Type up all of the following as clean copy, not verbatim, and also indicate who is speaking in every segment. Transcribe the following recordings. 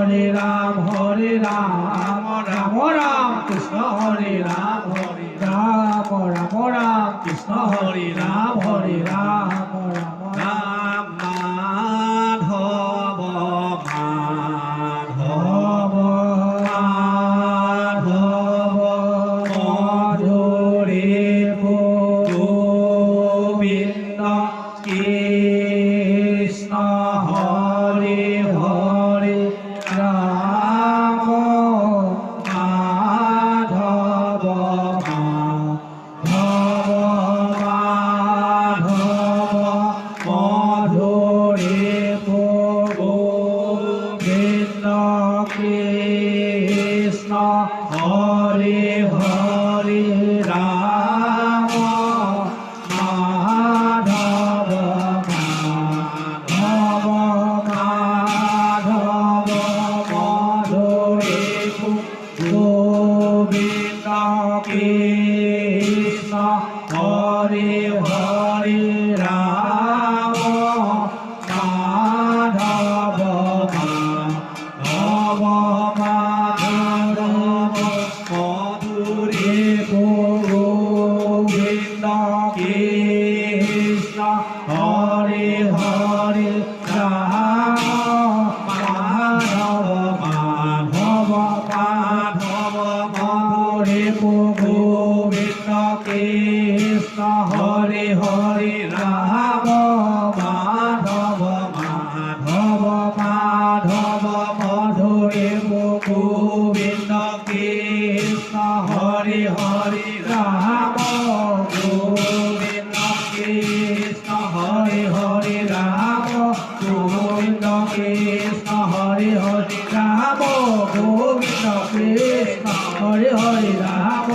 Speaker 1: রাম রাম রাম কৃষ্ণ হরে রাম রাম রাম কৃষ্ণ হরে রাম রাম মাধব মাধব মাধব মধুরে গোবিন্দ কৃষ্ণ হরে হরে রাম মাধব মাধব মধুরে গোবিন্দ কৃষ্ণ হরে হরে রাম মাধব মাধব মাধব মধুরে গোবিন্দ কৃষ্ণ হরে হরে রাম মাধব মাধব মাধব মধুরে গোবিন্দ কৃষ্ণ হরে হরে রাম মাধব মাধব মাধব মধুরে গোবিন্দ কৃষ্ণ হরে হরে রাম মাধব মাধব মাধব মধুরে গোবিন্দ কৃষ্ণ হরে হরে রাম গোবিন্দ কৃষ্ণ হরে হরে রাম গোবিন্দ কৃষ্ণ হরে হরে রাম গোবিন্দ কৃষ্ণ হরে হরে রাম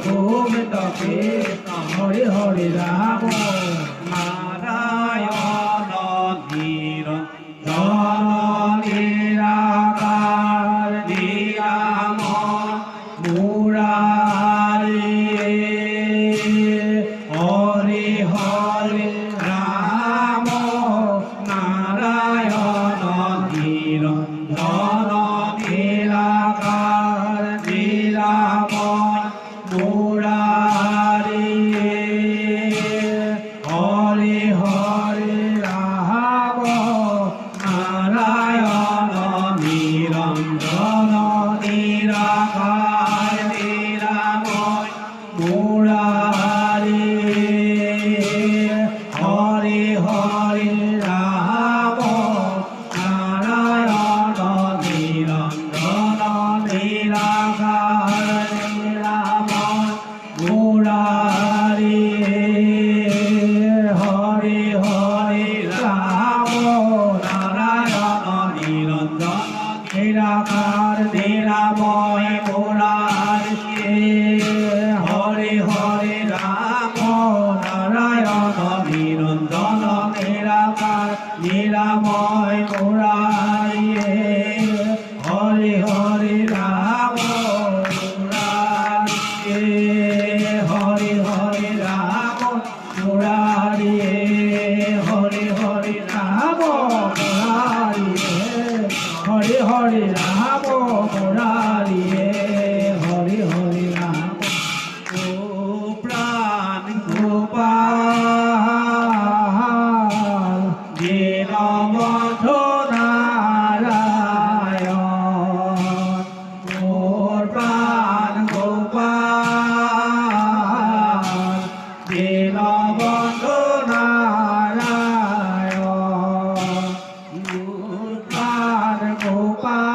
Speaker 1: গোবিন্দ কৃষ্ণ হরে হরে রাম নারায়ণ ধীর নিরাকার নিরাময় মুরারি হরে হরে রাম নারায়ণ ধীর নিরাকার নিরাময় মুরারি হরে হরে রাম নারায়ণ নিরঞ্জন নিরাকার নিরাময় মুরারি হরে হরে রাম নারায়ণ নিরঞ্জন নিরাকার নিরাময় মুরারি হরে হরে রাম নারায়ণ নিরঞ্জন নিরাকার নিরাময় মুরারি হরে হরে রাম নারায়ণ নিরঞ্জন নিরাকার নিরাময় মুরারি হরে হরে রাম মুরারি হরে হরে রাম মুরারি হরে হরে রাম মুরারি হরে হরে রাম মুরারি হরে হরে রাম ও প্রাণ গোপাল দীনবন্ধু নারায়ণ মোর প্রাণ গোপাল দীনবন্ধু নারায়ণ মোর প্রাণ গোপাল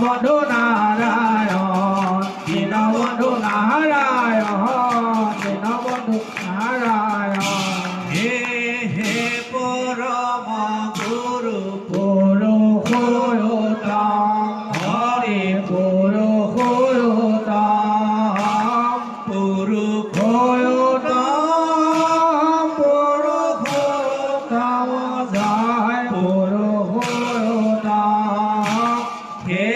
Speaker 1: দীনবন্ধু নারায়ণ দীনবন্ধু নারায়ণ দীনবন্ধু নারায়ণ
Speaker 2: হে হে পরম গুরু
Speaker 1: পুরুষোত্তম হরি পুরুষোত্তম পুরুষোত্তম পুরুষোত্তম জয় পুরুষোত্তম হে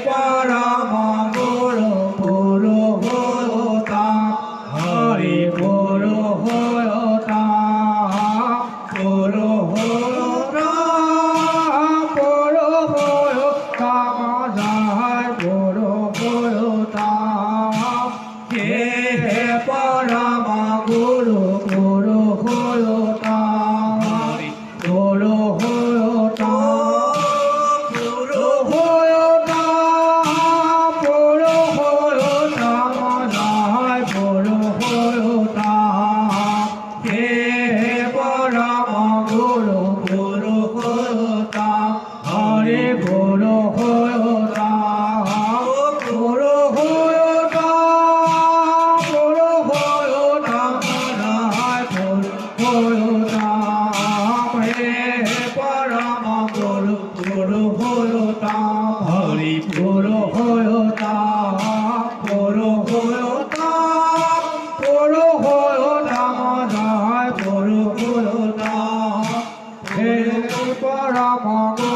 Speaker 1: পরম গুরু পুরুষোত্তম হরি পুরুষোত্তম পরম গুরু পুরুষোত্তম পুরুষোত্তম পুরুষোত্তম পুরুষোত্তম জয় পুরুষোত্তম হে পরম গুরু পুরুষোত্তম হরে পুরুষোত্তম পুরুষোত্তম পুরুষোত্তম জয় পুরুষোত্তম হে পরম গুরু পুরুষোত্তম হরি পুরুষোত্তম পুরুষোত্তম পুরুষোত্তম জয় পুরুষোত্তম হে পরম গুরু